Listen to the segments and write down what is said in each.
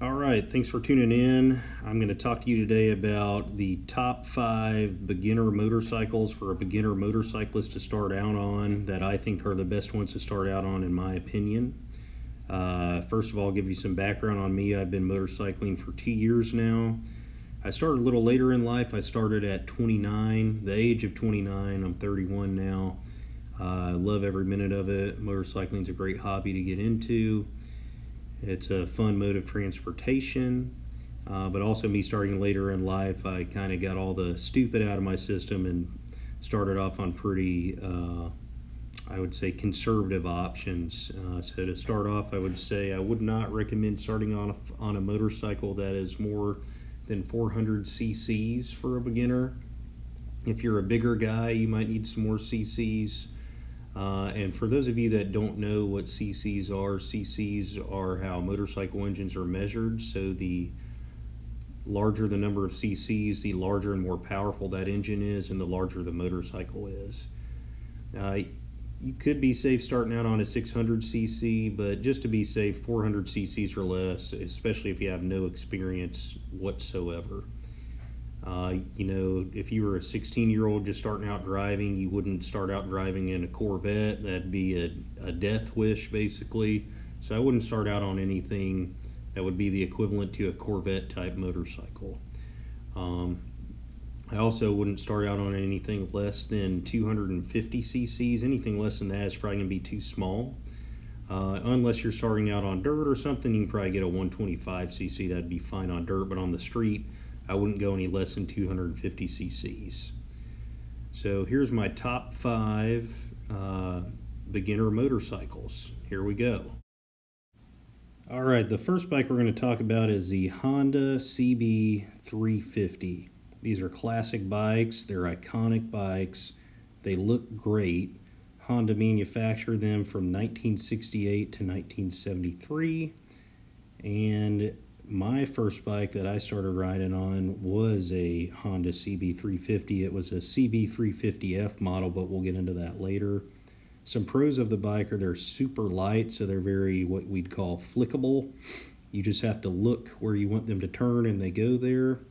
All right, thanks for tuning in. I'm going to talk to you today about the top 5 beginner motorcycles for a beginner motorcyclist to start out on that I think are the best ones to start out on in my opinion. First of all, I'll give you some background on me. I've been motorcycling for 2 years now. I started a little later in life. I started at 29, the age of 29. I'm 31 now. I love every minute of it. Motorcycling is a great hobby to get into. It's a fun mode of transportation, but also me starting later in life, I kind of got all the stupid out of my system and started off on pretty, I would say, conservative options. So to start off, I would say I would not recommend starting on a motorcycle that is more than 400 cc's for a beginner. If you're a bigger guy, you might need some more cc's. And for those of you that don't know what CCs are how motorcycle engines are measured. So the larger the number of CCs, the larger and more powerful that engine is, and the larger the motorcycle is. You could be safe starting out on a 600 cc, but just to be safe, 400 cc's or less, especially if you have no experience whatsoever. If you were a 16-year-old just starting out driving, you wouldn't start out driving in a Corvette. That'd be a death wish, basically. So I wouldn't start out on anything that would be the equivalent to a Corvette type motorcycle. I also wouldn't start out on anything less than 250 cc's. Anything less than that is probably going to be too small. Unless you're starting out on dirt or something, you can probably get a 125 cc. That'd be fine on dirt, but on the street, I wouldn't go any less than 250 cc's. So here's my top 5 beginner motorcycles. Here we go. All right, the first bike we're going to talk about is the Honda CB350. These are classic bikes. They're iconic bikes. They look great. Honda manufactured them from 1968 to 1973. And my first bike that I started riding on was a Honda CB350. It was a CB350F model, but we'll get into that later. Some pros of the bike are they're super light, so they're very what we'd call flickable. You just have to look where you want them to turn and they go there.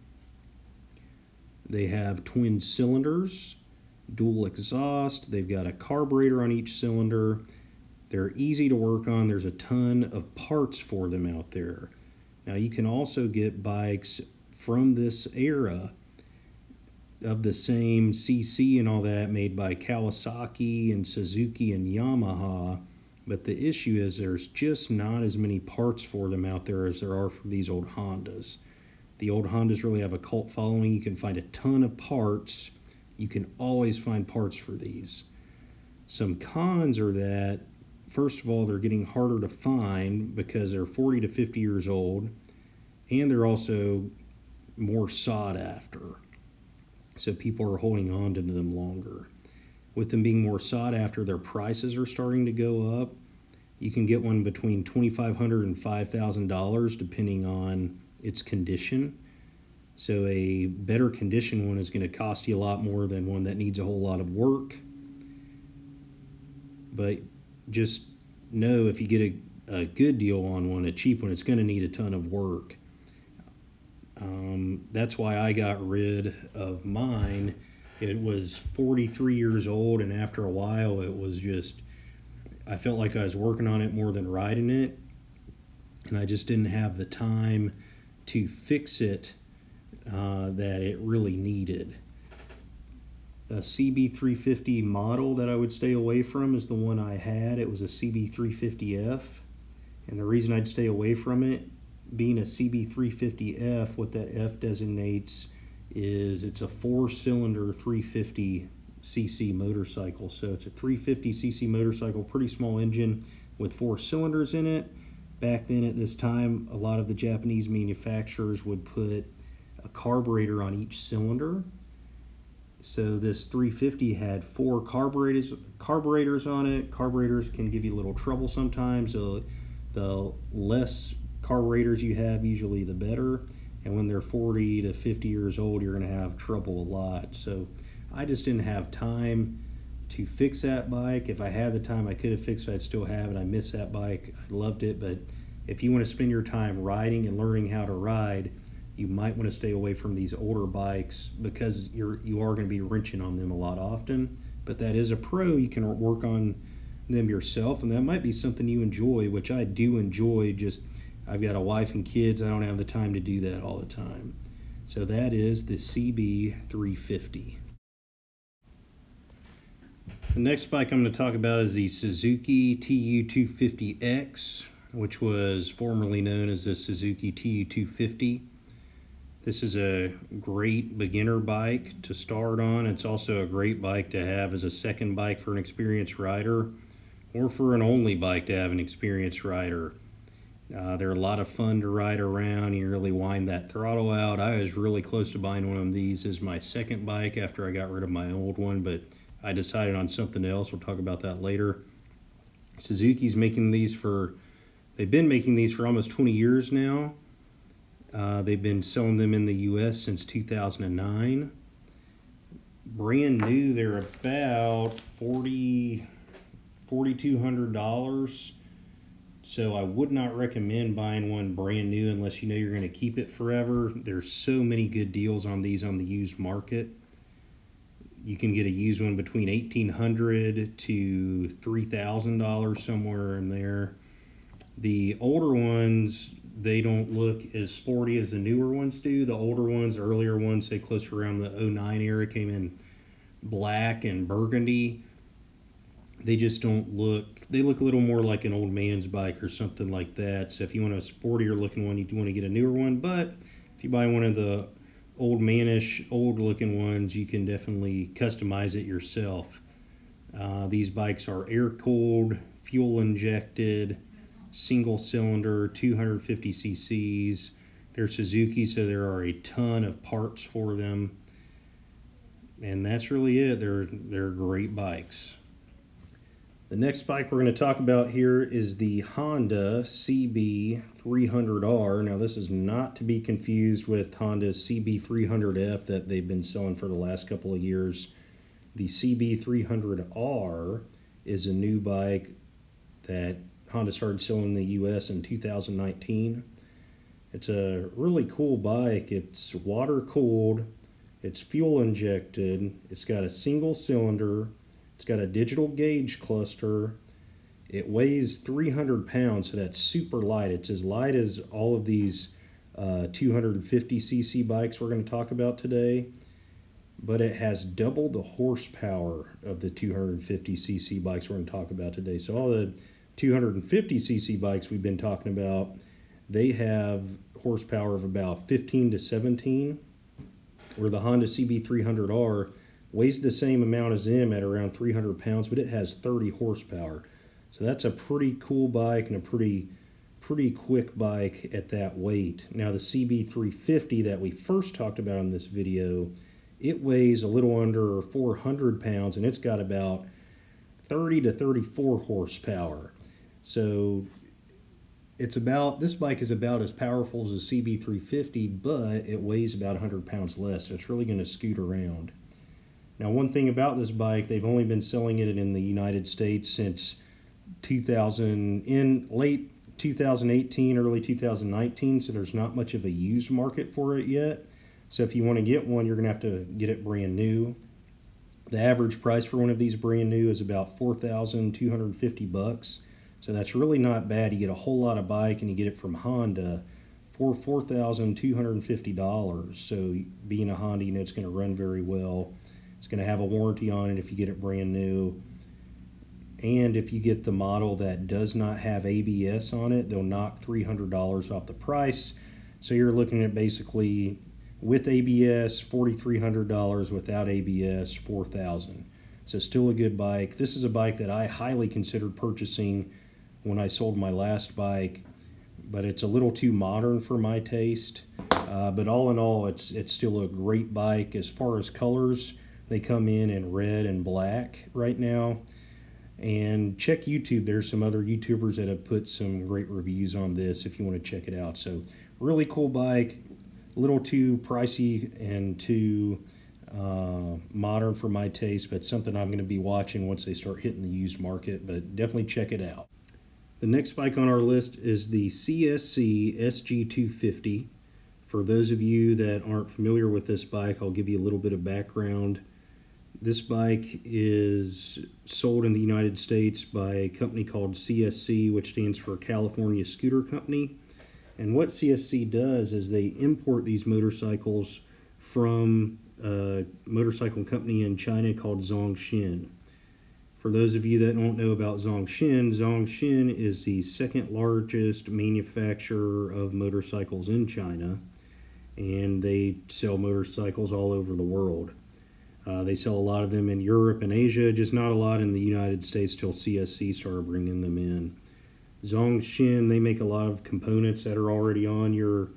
They have twin cylinders, dual exhaust. They've got a carburetor on each cylinder. They're easy to work on. There's a ton of parts for them out there. Now you can also get bikes from this era of the same CC and all that made by Kawasaki and Suzuki and Yamaha, but the issue is there's just not as many parts for them out there as there are for these old Hondas. The old Hondas really have a cult following. You can find a ton of parts. You can always find parts for these. Some cons are that, first of all, they're getting harder to find because they're 40 to 50 years old, and they're also more sought after. So people are holding on to them longer. With them being more sought after, their prices are starting to go up. You can get one between $2,500 and $5,000 depending on its condition. So a better condition one is going to cost you a lot more than one that needs a whole lot of work. But just know if you get a good deal on one, a cheap one, it's going to need a ton of work. That's why I got rid of mine. It was 43 years old, and after a while it was just, I felt like I was working on it more than riding it, and I just didn't have the time to fix it that it really needed. A CB350 model that I would stay away from is the one I had. It was a CB350F, and the reason I'd stay away from it, being a CB350F, what that F designates is it's a 4-cylinder 350cc motorcycle. So it's a 350cc motorcycle, pretty small engine with 4 cylinders in it. Back then at this time, a lot of the Japanese manufacturers would put a carburetor on each cylinder. So this 350 had 4 carburetors on it. Carburetors can give you a little trouble sometimes. So the less carburetors you have, usually the better. And when they're 40 to 50 years old, you're going to have trouble a lot. So I just didn't have time to fix that bike. If I had the time, I could have fixed it. I'd still have it. I miss that bike. I loved it, but if you want to spend your time riding and learning how to ride, you might want to stay away from these older bikes because you are going to be wrenching on them a lot often. But that is a pro. You can work on them yourself, and that might be something you enjoy, which I do enjoy. Just I've got a wife and kids. I don't have the time to do that all the time. So that is the CB350. The next bike I'm going to talk about is the Suzuki TU250X, which was formerly known as the Suzuki TU250. This is a great beginner bike to start on. It's also a great bike to have as a second bike for an experienced rider, or for an only bike to have an experienced rider. They're a lot of fun to ride around. You really wind that throttle out. I was really close to buying one of these as my second bike after I got rid of my old one, but I decided on something else. We'll talk about that later. Suzuki's making these they've been making these for almost 20 years now. They've been selling them in the US since 2009. Brand new, they're about $4,200. So I would not recommend buying one brand new unless you know you're going to keep it forever. There's so many good deals on these on the used market. You can get a used one between $1,800 to $3,000, somewhere in there. The older ones, they don't look as sporty as the newer ones do. The older ones, earlier ones, say close to around the 09 era, came in black and burgundy. They just don't look, they look a little more like an old man's bike or something like that. So if you want a sportier looking one, you want to get a newer one. But if you buy one of the old manish, old looking ones, you can definitely customize it yourself. These bikes are air cooled, fuel injected, single cylinder, 250 cc's. They're Suzuki, so there are a ton of parts for them. And that's really it. They're great bikes. The next bike we're going to talk about here is the Honda CB300R. Now this is not to be confused with Honda's CB300F that they've been selling for the last couple of years. The CB300R is a new bike that Honda started selling in the US in 2019. It's a really cool bike. It's water cooled, it's fuel injected, it's got a single cylinder, it's got a digital gauge cluster. It weighs 300 pounds, so that's super light. It's as light as all of these 250cc bikes we're going to talk about today, but it has double the horsepower of the 250cc bikes we're going to talk about today. So all the 250cc bikes we've been talking about, they have horsepower of about 15 to 17, where the Honda CB300R weighs the same amount as them at around 300 pounds, but it has 30 horsepower. So that's a pretty cool bike and a pretty quick bike at that weight. Now the CB350 that we first talked about in this video, it weighs a little under 400 pounds and it's got about 30 to 34 horsepower. So this bike is about as powerful as a CB350, but it weighs about 100 pounds less, so it's really going to scoot around. Now, one thing about this bike, they've only been selling it in the United States since late 2018, early 2019, so there's not much of a used market for it yet. So if you want to get one, you're going to have to get it brand new. The average price for one of these brand new is about $4,250. So that's really not bad. You get a whole lot of bike and you get it from Honda for $4,250. So being a Honda, you know it's going to run very well. It's going to have a warranty on it if you get it brand new. And if you get the model that does not have ABS on it, they'll knock $300 off the price. So you're looking at basically with ABS, $4,300, without ABS, $4,000. So still a good bike. This is a bike that I highly considered purchasing when I sold my last bike, but it's a little too modern for my taste. But all in all, it's still a great bike. As far as colors, they come in red and black right now. And check YouTube. There's some other YouTubers that have put some great reviews on this if you want to check it out. So really cool bike, a little too pricey and too modern for my taste, but something I'm going to be watching once they start hitting the used market. But definitely check it out. The next bike on our list is the CSC SG250. For those of you that aren't familiar with this bike, I'll give you a little bit of background. This bike is sold in the United States by a company called CSC, which stands for California Scooter Company. And what CSC does is they import these motorcycles from a motorcycle company in China called Zhongxin. For those of you that don't know about Zhongxin, Zhongxin is the second largest manufacturer of motorcycles in China, and they sell motorcycles all over the world. They sell a lot of them in Europe and Asia, just not a lot in the United States till CSC started bringing them in. Zhongxin, they make a lot of components that are already on your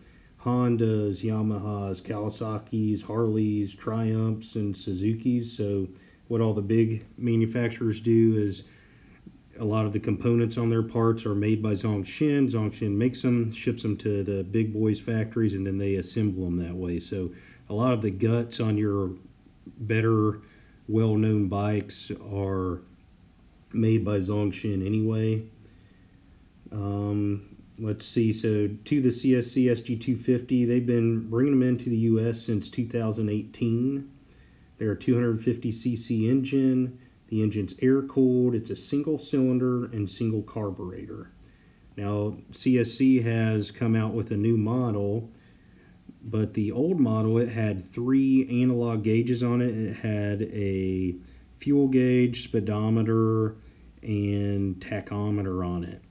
Hondas, Yamahas, Kawasaki's, Harleys, Triumphs, and Suzuki's. So what all the big manufacturers do is a lot of the components on their parts are made by Zhongxin. Zhongxin makes them, ships them to the big boys factories, and then they assemble them that way. So a lot of the guts on your better, well-known bikes are made by Zhongxin anyway. Let's see, so to the CSC SG250, they've been bringing them into the U.S. since 2018. They're a 250cc engine. The engine's air-cooled. It's a single cylinder and single carburetor. Now, CSC has come out with a new model, but the old model, it had 3 analog gauges on it. It had a fuel gauge, speedometer, and tachometer on it.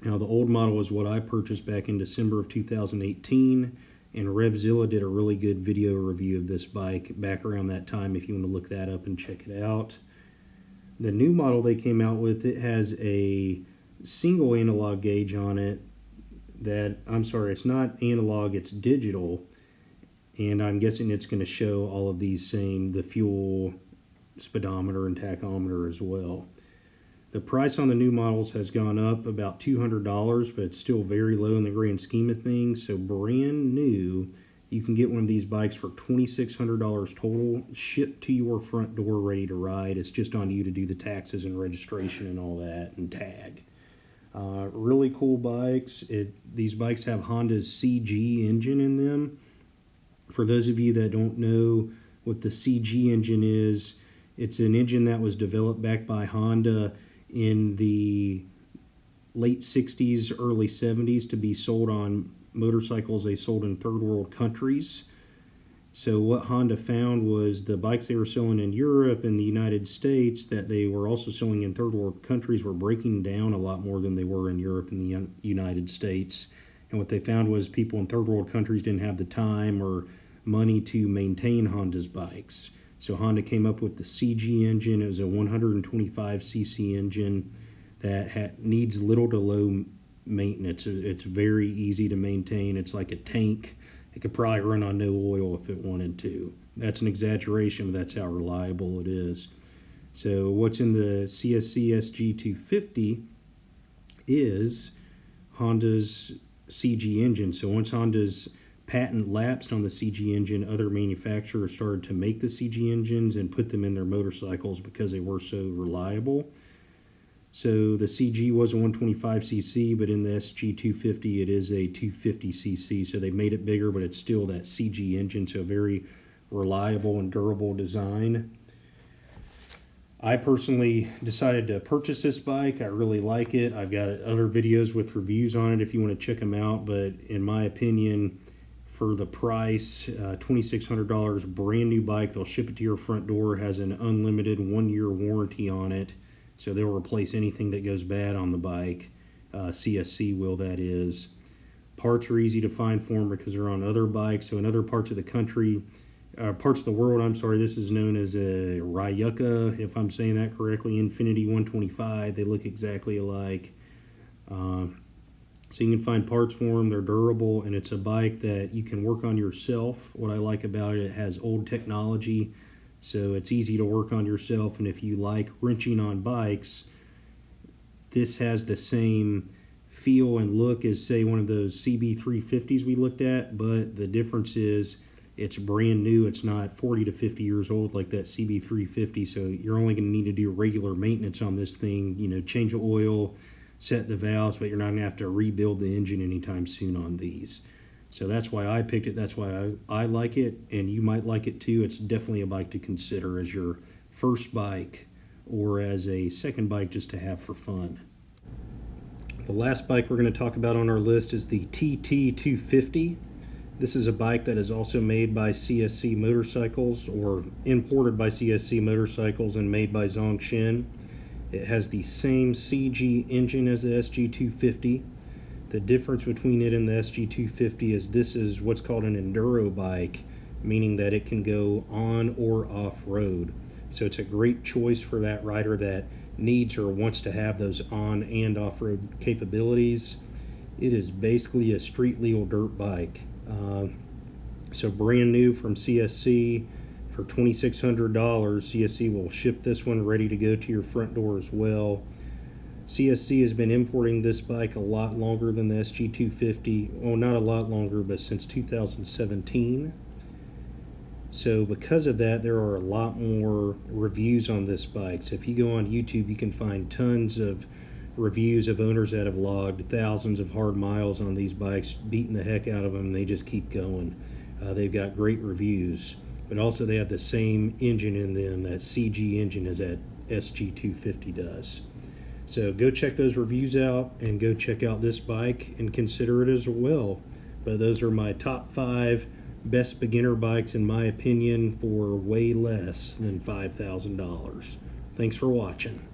Now, the old model was what I purchased back in December of 2018, and RevZilla did a really good video review of this bike back around that time if you want to look that up and check it out. The new model they came out with, it has a single analog gauge on it that, I'm sorry, it's not analog, it's digital, and I'm guessing it's going to show all of these same, the fuel, speedometer, and tachometer as well. The price on the new models has gone up about $200, but it's still very low in the grand scheme of things. So brand new, you can get one of these bikes for $2,600 total, shipped to your front door, ready to ride. It's just on you to do the taxes and registration and all that, and tag. Really cool bikes. These bikes have Honda's CG engine in them. For those of you that don't know what the CG engine is, it's an engine that was developed back by Honda in the late 60s, early 70s to be sold on motorcycles they sold in third world countries. So what Honda found was the bikes they were selling in Europe and the United States that they were also selling in third world countries were breaking down a lot more than they were in Europe and the United States. And what they found was people in third world countries didn't have the time or money to maintain Honda's bikes. So Honda came up with the CG engine. It was a 125cc engine that needs little to low maintenance. It's very easy to maintain. It's like a tank. It could probably run on no oil if it wanted to. That's an exaggeration, but that's how reliable it is. So what's in the CSC SG250 is Honda's CG engine. So once Honda's patent lapsed on the CG engine, other manufacturers started to make the CG engines and put them in their motorcycles because they were so reliable. So the CG was a 125cc, but in the SG250 it is a 250cc. So they made it bigger, but it's still that CG engine, so a very reliable and durable design. I personally decided to purchase this bike. I really like it. I've got other videos with reviews on it if you want to check them out, but in my opinion, for the price, $2,600, brand new bike. They'll ship it to your front door. Has an unlimited 1-year warranty on it, so they'll replace anything that goes bad on the bike. CSC will, that is. Parts are easy to find for them because they're on other bikes. So in other parts of the country, parts of the world, I'm sorry, this is known as a Ryuka, if I'm saying that correctly. Infinity 125. They look exactly alike. So you can find parts for them. They're durable, and it's a bike that you can work on yourself. What I like about it, it has old technology, so it's easy to work on yourself. And if you like wrenching on bikes, this has the same feel and look as, say, one of those CB350s we looked at, but the difference is it's brand new. It's not 40 to 50 years old like that CB350, so you're only going to need to do regular maintenance on this thing, change the oil, set the valves, but you're not going to have to rebuild the engine anytime soon on these. So that's why I picked it. That's why I like it, and you might like it too. It's definitely a bike to consider as your first bike or as a second bike just to have for fun. The last bike we're going to talk about on our list is the TT250. This is a bike that is also made by CSC Motorcycles, or imported by CSC Motorcycles and made by Zhongshan. It has the same CG engine as the SG250. The difference between it and the SG250 is this is what's called an enduro bike, meaning that it can go on or off-road. So it's a great choice for that rider that needs or wants to have those on and off-road capabilities. It is basically a street legal dirt bike. So brand new from CSC for $2,600. CSC will ship this one ready to go to your front door as well. CSC has been importing this bike a lot longer than the SG250. Well, not a lot longer, but since 2017. So because of that, there are a lot more reviews on this bike. So if you go on YouTube, you can find tons of reviews of owners that have logged thousands of hard miles on these bikes, beating the heck out of them. They just keep going. They've got great reviews, but also they have the same engine in them, that CG engine, as that SG250 does. So go check those reviews out and go check out this bike and consider it as well. But those are my top 5 best beginner bikes in my opinion for way less than $5,000. Thanks for watching.